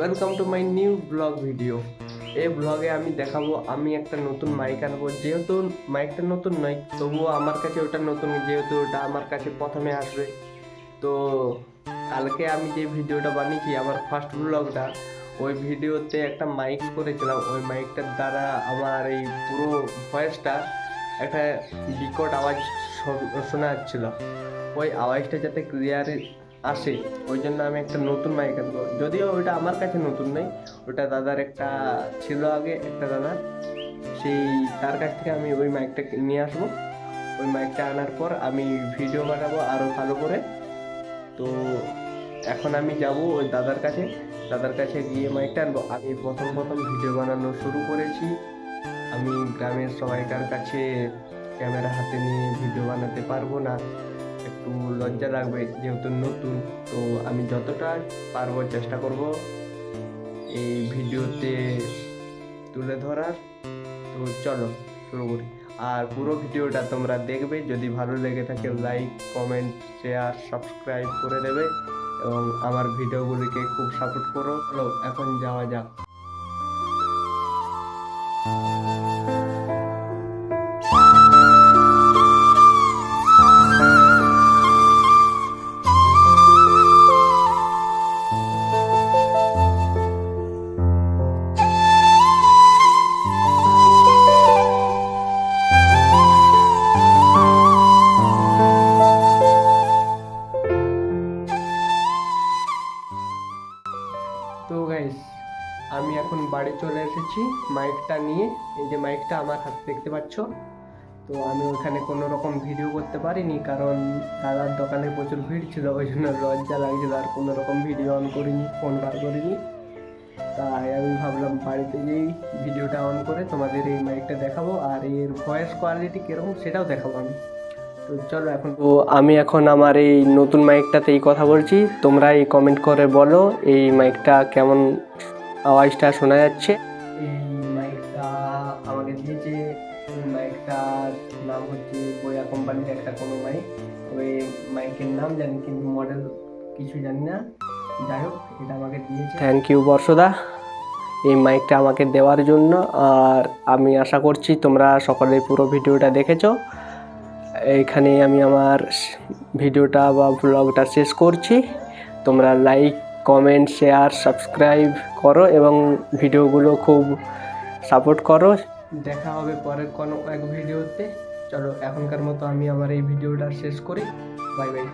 Welcome to my new blog video. এই ব্লগে আমি দেখাবো আমি একটা নতুন মাইক আনবো। যেহেতু মাইকটা নতুন নয়, তবুও আমার কাছে ওটা নতুন, যেহেতু ওটা আমার কাছে প্রথমে আসবে। তো কালকে আমি যে ভিডিওটা বানিয়েছি, আমার ফার্স্ট ব্লগটা, ওই ভিডিওতে একটা মাইক করেছিলাম। ওই মাইকটার দ্বারা আমার এই পুরো ভয়েসটা একটা বিকট আওয়াজ শোনা যাচ্ছিল। ওই আওয়াজটা যাতে ক্লিয়ার আসে, ওই জন্য আমি একটা নতুন মাইক আনবো। যদিও ওইটা আমার কাছে নতুন নেই, ওটা দাদার একটা ছিল আগে, একটা দাদার, তার কাছ থেকে আমি ওই মাইকটা নিয়ে আসবো। ওই মাইকটা আনার পর আমি ভিডিও বানাবো আরও ভালো করে। তো এখন আমি যাব ওই দাদার কাছে গিয়ে মাইকটা আনবো। আমি প্রথম ভিডিও বানানো শুরু করেছি। আমি গ্রামের সবাইকার কাছে ক্যামেরা হাতে নিয়ে ভিডিও বানাতে পারবো না, একটু লজ্জা লাগবে যেহেতু নতুন। তো আমি যতটা পারবো চেষ্টা করব এই ভিডিওতে তুলে ধরার। তো চলো শুরু করি। আর পুরো ভিডিওটা তোমরা দেখবে, যদি ভালো লেগে থাকে লাইক, কমেন্ট, শেয়ার, সাবস্ক্রাইব করে দেবে এবং আমার ভিডিওগুলিকে খুব সাপোর্ট করো। চলো এখন যাওয়া যাক। তো গাইস, আমি এখন বাড়ি চলে এসেছি মাইকটা নিয়ে। এই যে মাইকটা আমার হাতে দেখতে পাচ্ছ। তো আমি ওখানে কোনো রকম ভিডিও করতে পারিনি, কারণ দাদার দোকানে প্রচুর ভিড় ছিল, ওই জন্য লজ্জা লাগছিল, আর কোনো রকম ভিডিও অন করিনি, ফোন বার করিনি। তাই আমি ভাবলাম বাড়িতে গিয়েই ভিডিওটা অন করে তোমাদের এই মাইকটা দেখাবো, আর এর ভয়েস কোয়ালিটি কীরকম সেটাও দেখাবো আমি। তো চলো এখন। তো আমি এখন আমার এই নতুন মাইকটাতেই কথা বলছি, তোমরা এই কমেন্ট করে বলো এই মাইকটা কেমন আওয়াজটা শোনা যাচ্ছে। এই মাইকটা আমাকে দিয়েছে, এই মাইকটার নাম হচ্ছে বোয়া কোম্পানির একটা কোনো মাইক। ওই মাইকের নাম জানি কিন্তু মডেল কিছু জানি না। যাই হোক, এটা আমাকে দিয়েছে। থ্যাংক ইউ বর্ষদা এই মাইকটা আমাকে দেওয়ার জন্য। আর আমি আশা করছি তোমরা সকলে পুরো ভিডিওটা দেখেছো। এইখানে আমি আমার ভিডিওটা বা ব্লগটা শেষ করছি। তোমরা লাইক, কমেন্ট, শেয়ার, সাবস্ক্রাইব করো এবং ভিডিওগুলো খুব সাপোর্ট করো। দেখা হবে পরের কোনো এক ভিডিওতে। চলো এখনকার মতো আমি আমার এই ভিডিওটা শেষ করি। Bye bye.